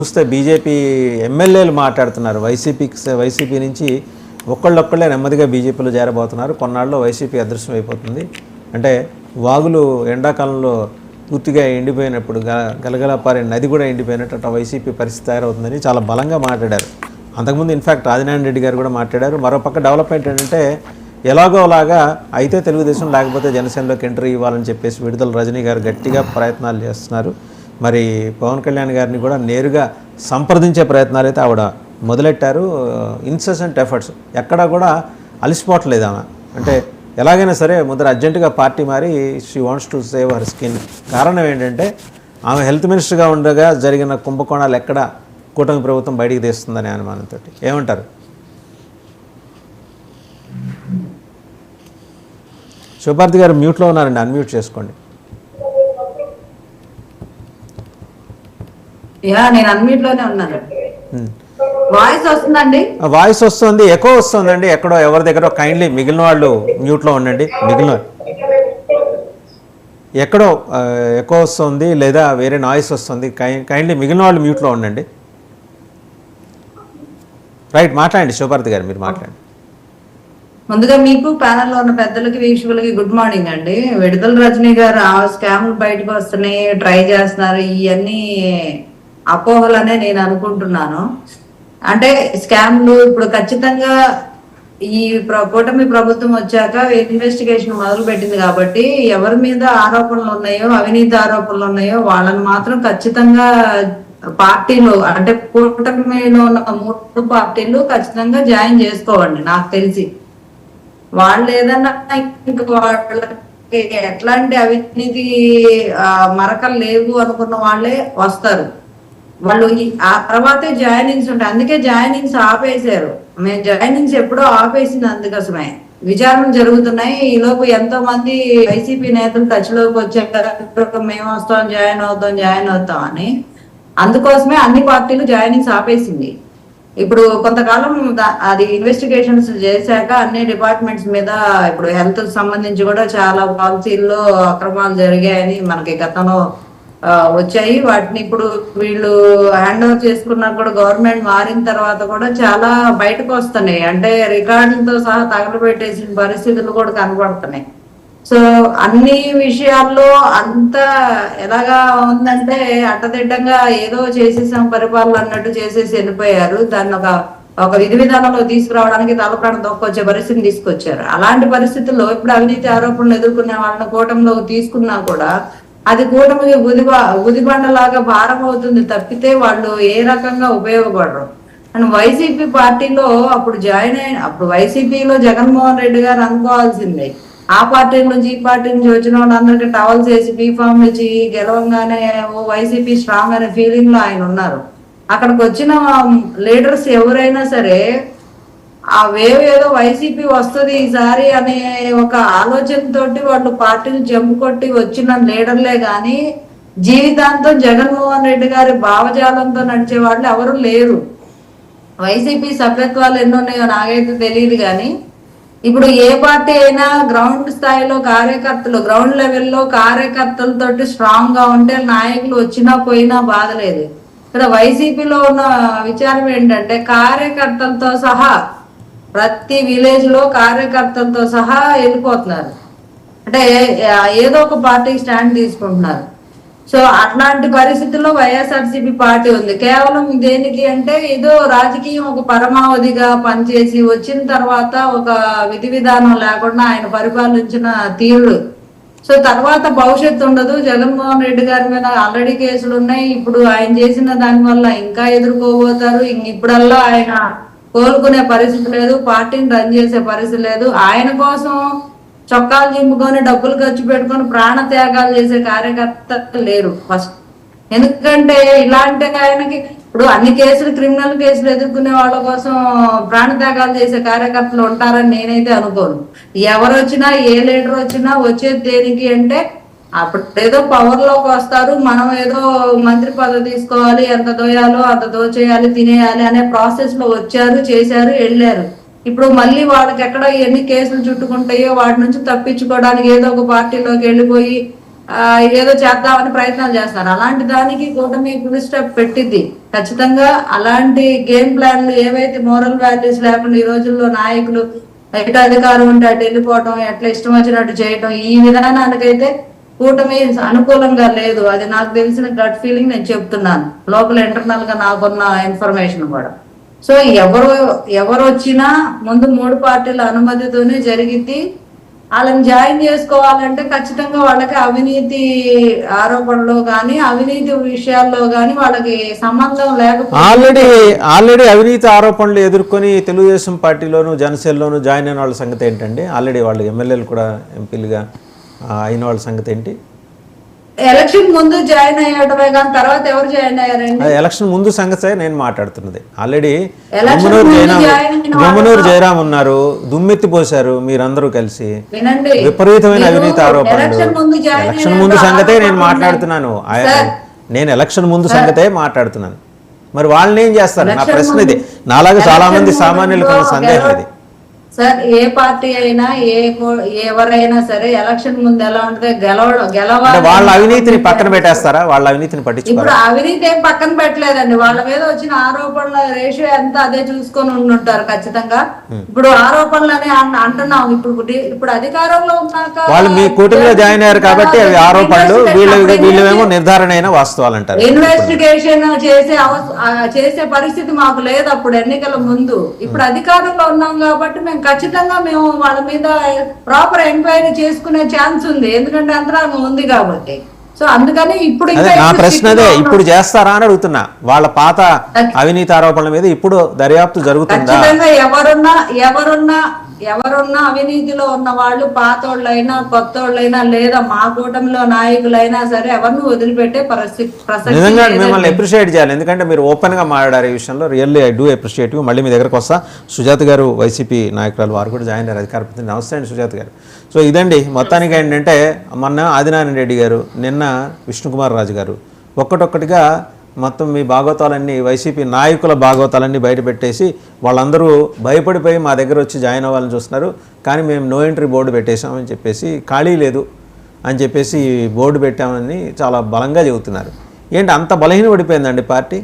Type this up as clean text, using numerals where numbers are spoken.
చూస్తే బీజేపీ ఎమ్మెల్యేలు మాట్లాడుతున్నారు. వైసీపీ నుంచి ఒక్కళ్ళొక్కళ్ళే నెమ్మదిగా బీజేపీలో చేరబోతున్నారు. కొన్నాళ్ళలో వైసీపీ అదృశ్యం అయిపోతుంది. అంటే వాగులు ఎండాకాలంలో పూర్తిగా ఎండిపోయినప్పుడు గలగలపారే నది కూడా ఎండిపోయినట్టు అట్లా వైసీపీ పరిస్థితి తయారవుతుందని చాలా బలంగా మాట్లాడారు. అంతకుముందు ఇన్ఫ్యాక్ట్ రాజనారాయణ రెడ్డి గారు కూడా మాట్లాడారు. మరోపక్క డెవలప్మెంట్ ఏంటంటే ఎలాగోలాగా అయితే తెలుగుదేశం లేకపోతే జనసేనలోకి ఎంట్రీ ఇవ్వాలని చెప్పేసి విడుదల రజనీ గారు గట్టిగా ప్రయత్నాలు చేస్తున్నారు. మరి పవన్ కళ్యాణ్ గారిని కూడా నేరుగా సంప్రదించే ప్రయత్నాలు అయితే ఆవిడ మొదలెట్టారు. ఇన్సెసెంట్ ఎఫర్ట్స్ ఎక్కడా కూడా అలసిపోవట్లేదు ఆమె. అంటే ఎలాగైనా సరే ముందర అర్జెంటుగా పార్టీ మారి she wants to save her skin. కారణం ఏంటంటే ఆమె హెల్త్ మినిస్టర్గా ఉండగా జరిగిన కుంభకోణాలు ఎక్కడ కూటమి ప్రభుత్వం బయటికి తీస్తుందనే అనుమానంతో. ఏమంటారు? శివపార్తి గారు మ్యూట్లో ఉన్నారండి, అన్మ్యూట్ చేసుకోండి. నేను అన్మ్యూట్ లోనే ఉన్నాను. వాయిస్ వస్తుందండి? వాయిస్ వస్తుంది, ఎకో వస్తుందండి ఎక్కడో ఎవరి దగ్గర. కైండ్లీ మిగిలిన వాళ్ళు మ్యూట్లో ఉండండి. మిగిలిన ఎక్కడో ఎకో వస్తుంది లేదా వేరే నాయిస్ వస్తుంది. కైండ్లీ మిగిలిన వాళ్ళు మ్యూట్లో ఉండండి. రైట్, మాట్లాడండి శివపార్తి గారు, మీరు మాట్లాడండి. ముందుగా మీకు ప్యానెల్లో ఉన్న పెద్దలకి వీక్షకులకి గుడ్ మార్నింగ్ అండి. విడుదల రజనీ గారు ఆ స్కామ్లు బయటకు వస్తున్నాయి, ట్రై చేస్తున్నారు, ఇవన్నీ అపోహలనే నేను అనుకుంటున్నాను. అంటే స్కామ్లు ఇప్పుడు ఖచ్చితంగా ఈ కూటమి ప్రభుత్వం వచ్చాక ఇన్వెస్టిగేషన్ మొదలు పెట్టింది కాబట్టి ఎవరి మీద ఆరోపణలు ఉన్నాయో, అవినీతి ఆరోపణలు ఉన్నాయో వాళ్ళని మాత్రం ఖచ్చితంగా పార్టీలు, అంటే కూటమిలో ఉన్న 3 పార్టీలు ఖచ్చితంగా జాయిన్ చేసుకోవండి. నాకు తెలిసి వాళ్ళు ఏదన్నా ఇంకా వాళ్ళకి ఎట్లాంటి అవినీతి మరకలు లేవు అనుకున్న వాళ్ళే వస్తారు. వాళ్ళు ఆ తర్వాతే జాయినింగ్స్ ఉంటాయి. అందుకే జాయినింగ్స్ ఆపేశారు. మేము జాయినింగ్స్ ఎప్పుడో ఆపేసింది అందుకోసమే. విచారణ జరుగుతున్నాయి. ఈలోపు ఎంతో మంది వైసీపీ నేతలు టచ్ లోకి వచ్చారు, మేము వస్తాం, జాయిన్ అవుతాం అని. అందుకోసమే అన్ని పార్టీలు జాయినింగ్స్ ఆపేసింది. ఇప్పుడు కొంతకాలం అది ఇన్వెస్టిగేషన్స్ చేశాక అన్ని డిపార్ట్మెంట్స్ మీద, ఇప్పుడు హెల్త్ సంబంధించి కూడా చాలా పాలసీల్లో అక్రమాలు జరిగాయని మనకి గతంలో వచ్చాయి. వాటిని ఇప్పుడు వీళ్ళు హ్యాండ్ ఓవర్ చేసుకున్నా కూడా గవర్నమెంట్ మారిన తర్వాత కూడా చాలా బయటకు వస్తున్నాయి. అంటే రికార్డులతో సహా తగలబెట్టేసిన పరిస్థితులు కూడా కనబడుతున్నాయి. సో అన్ని విషయాల్లో అంత ఎలాగా ఉందంటే అట్టదిడ్డంగా ఏదో చేసేసాం పరిపాలన అన్నట్టు చేసేసి వెళ్ళిపోయారు. దాన్ని ఒక విధి విధానంలో తీసుకురావడానికి తలప్రాణం తొక్కొచ్చే పరిస్థితిని తీసుకొచ్చారు. అలాంటి పరిస్థితుల్లో ఇప్పుడు అవినీతి ఆరోపణలు ఎదుర్కొనే వాళ్ళని కూటమిలోకి తీసుకున్నా కూడా అది కూటమికి ఉదిబండలాగా భారం అవుతుంది తప్పితే వాళ్ళు ఏ రకంగా ఉపయోగపడరు. అండ్ వైసీపీ పార్టీలో అప్పుడు అప్పుడు వైసీపీలో జగన్మోహన్ రెడ్డి గారు అనుకోవాల్సిందే, ఆ పార్టీ నుంచి ఈ పార్టీ నుంచి వచ్చిన వాళ్ళందరికీ టవల్స్ వేసి బీఫామ్ ఇచ్చి గెలవంగానే ఓ వైసీపీ స్ట్రాంగ్ అనే ఫీలింగ్ లో ఆయన ఉన్నారు. అక్కడికి వచ్చిన లీడర్స్ ఎవరైనా సరే ఆ వేవ్ ఏదో వైసీపీ వస్తుంది ఈసారి అనే ఒక ఆలోచనతోటి వాళ్ళు పార్టీని జంపు కొట్టి వచ్చిన లీడర్లే గాని జీవితాంతం జగన్మోహన్ రెడ్డి గారి భావజాలంతో నడిచే వాళ్ళు ఎవరు లేరు. వైసీపీ సభ్యత్వాలు ఎన్నున్నాయో నాకైతే తెలియదు కానీ ఇప్పుడు ఏ పార్టీ అయినా గ్రౌండ్ స్థాయిలో కార్యకర్తలు, గ్రౌండ్ లెవెల్లో కార్యకర్తలతోటి స్ట్రాంగ్ గా ఉంటే నాయకులు వచ్చినా పోయినా బాధలేదు. ఇక్కడ వైసీపీలో ఉన్న విచారం ఏంటంటే కార్యకర్తలతో సహా ప్రతి విలేజ్ లో కార్యకర్తలతో సహా వెళ్ళిపోతున్నారు. అంటే ఏదో ఒక పార్టీకి స్టాండ్ తీసుకుంటున్నారు. సో అట్లాంటి పరిస్థితుల్లో వైఎస్ఆర్సీపీ పార్టీ ఉంది. కేవలం దేనికి అంటే ఏదో రాజకీయం ఒక పరమావధిగా పనిచేసి వచ్చిన తర్వాత ఒక విధి విధానం లేకుండా ఆయన పరిపాలించిన తీరుడు. సో తర్వాత భవిష్యత్తు ఉండదు. జగన్మోహన్ రెడ్డి గారి మీద ఆల్రెడీ కేసులు ఉన్నాయి. ఇప్పుడు ఆయన చేసిన దాని వల్ల ఇంకా ఎదుర్కోబోతారు. ఇప్పుడల్లా ఆయన కోలుకునే పరిస్థితి లేదు, పార్టీని రన్ చేసే పరిస్థితి లేదు. ఆయన కోసం చొక్కాలు చింపుకొని డబ్బులు ఖర్చు పెట్టుకొని ప్రాణ త్యాగాలు చేసే కార్యకర్తలు లేరు ఫస్ట్. ఎందుకంటే ఇలాంటి ఆయనకి ఇప్పుడు అన్ని కేసులు, క్రిమినల్ కేసులు ఎదుర్కొనే వాళ్ళ కోసం ప్రాణ త్యాగాలు చేసే కార్యకర్తలు ఉంటారని నేనైతే అనుకోను. ఎవరు వచ్చినా, ఏ లీడర్ వచ్చినా వచ్చేది దేనికి అంటే అప్పుడు ఏదో పవర్ లోకి వస్తారు, మనం ఏదో మంత్రి పదవి తీసుకోవాలి, ఎంత దోయాలో అంత దోచేయాలి, తినేయాలి అనే ప్రాసెస్ లో వచ్చారు, చేశారు, వెళ్ళారు. ఇప్పుడు మళ్ళీ వాళ్ళకి ఎక్కడ ఎన్ని కేసులు చుట్టుకుంటాయో వాటి నుంచి తప్పించుకోవడానికి ఏదో ఒక పార్టీలోకి వెళ్ళిపోయి ఏదో చేద్దామని ప్రయత్నాలు చేస్తున్నారు. అలాంటి దానికి కూటమి ఫుల్ స్టాప్ పెట్టింది. ఖచ్చితంగా అలాంటి గేమ్ ప్లాన్లు ఏవైతే మోరల్ వాల్యూస్ లేకుండా ఈ రోజుల్లో నాయకులు ఎటు అధికారం ఉంటే అటు వెళ్ళిపోవటం, ఎట్లా ఇష్టం వచ్చినట్టు చేయటం, ఈ విధానానికైతే కూటమి అనుకూలంగా లేదు. అది నాకు తెలిసిన గట్ ఫీలింగ్ నేను చెప్తున్నాను, లోపల ఇంటర్నల్ గా నాకున్న ఇన్ఫర్మేషన్ కూడా. సో ఎవరు వచ్చినా ముందు 3 పార్టీల అనుమతితోనే జరిగిద్ది. వాళ్ళని జాయిన్ చేసుకోవాలంటే ఖచ్చితంగా వాళ్ళకి అవినీతి ఆరోపణలో కానీ అవినీతి విషయాల్లో కానీ వాళ్ళకి సంబంధం లేకపోతే ఆల్రెడీ అవినీతి ఆరోపణలు ఎదుర్కొని తెలుగుదేశం పార్టీలోను జనసేనలోను జాయిన్ అయిన వాళ్ళ సంగతి ఏంటండి? ఆల్రెడీ వాళ్ళు ఎమ్మెల్యేలు కూడా ఎంపీలుగా అయిన వాళ్ళ సంగతి ఏంటి? ఎలక్షన్ ముందు జాయిన్ అయ్యడమే కానీ తర్వాత ఎవరు జాయిన్ అయ్యారండి? ఎలక్షన్ ముందు సంగతి నేను మాట్లాడుతున్నది. ఆల్రెడీ ఎలక్షన్ గుమ్మనూరు జయరాం ఉన్నారు, దుమ్మెత్తి పోశారు మీరందరూ కలిసి, వినండి, విపరీతమైన అవినీతి ఆరోపణలు. ఎలక్షన్ ముందు సంగతే నేను మాట్లాడుతున్నాను. నేను ఎలక్షన్ ముందు సంగతే మాట్లాడుతున్నాను. మరి వాళ్ళని ఏం చేస్తారు? నా ప్రశ్న ఇది. నాలాగా చాలా మంది సామాన్యులకు ఉన్న సందేహం ఇది. సార్, ఏ పార్టీ అయినా ఎవరైనా సరే ఎలక్షన్ ముందు ఎలా ఉంటుంది, గెలవాలి. వాళ్ళ అవినీతిని పక్కన పెట్టేస్తారా? వాళ్ళ అవినీతిని పట్టించుకోరా? ఇప్పుడు అవినీతి ఏం పక్కన పెట్టలేదండి. వాళ్ళ మీద వచ్చిన ఆరోపణల రేషియో ఎంత అదే చూసుకొని ఉండుంటారు ఖచ్చితంగా. ఇప్పుడు ఆరోపణలు అని అంటున్నాం. ఇప్పుడు అధికారంలో ఉన్నాక వాళ్ళు మీ కూటమిలో జాయిన్ అయ్యారు కాబట్టి అవి ఆరోపణలు, వీళ్ళేమో నిర్ధారణ అయిన వాస్తవాలు అంటారు. ఇన్వెస్టిగేషన్ చేసే పరిస్థితి మాకు లేదు అప్పుడు ఎన్నికల ముందు. ఇప్పుడు అధికారంలో ఉన్నాం కాబట్టి మేము ఖచ్చితంగా వాళ్ళ మీద ప్రాపర్ ఎంక్వైరీ చేసుకునే ఛాన్స్ ఉంది, ఎందుకంటే యంత్రాంగం ఉంది కాబట్టి. సో అందుకని ఇప్పుడు నా ప్రశ్న అదే, ఇప్పుడు చేస్తారా అని అడుగుతున్నా. వాళ్ళ పాత అవినీతి ఆరోపణల మీద ఇప్పుడు దర్యాప్తు జరుగుతుందా? ఖచ్చితంగా ఎవరున్నా అవినీతిలో ఉన్న వాళ్ళు పాతోళ్ళైనా కొత్తోళ్ళైనా లేదా మా కూటమిలో నాయకులైనా సరే ఎవరిని వదిలిపెట్టే ప్రసక్తి. నిజంగా మిమ్మల్ని అప్రిషియేట్ చేయాలి, ఎందుకంటే మీరు ఓపెన్ గా మాట్లాడారు ఈ విషయంలో. Really I do appreciate you. మళ్ళీ మీ దగ్గరకు వస్తా. సుజాత గారు వైసీపీ నాయకురాలు, వారు కూడా జాయిన్ అయ్యారు అధికార ప్రతినిధి. నమస్తే అండి సుజాత గారు. సో ఇదండి మొత్తానికి ఏంటంటే, మొన్న ఆదినారాయణ రెడ్డి గారు, నిన్న విష్ణుకుమార్ రాజు గారు ఒక్కటొక్కటిగా మొత్తం మీ భాగవతాలన్నీ, వైసీపీ నాయకుల భాగవతాలన్నీ బయటపెట్టేసి వాళ్ళందరూ భయపడిపోయి మా దగ్గర వచ్చి జాయిన్ అవ్వాలని చూస్తున్నారు. కానీ మేము నో ఎంట్రీ బోర్డు పెట్టేశామని చెప్పేసి, ఖాళీ లేదు అని చెప్పేసి బోర్డు పెట్టామని చాలా బలంగా చెబుతున్నారు. ఏంటి అంత బలహీన పడిపోయిందండి పార్టీ?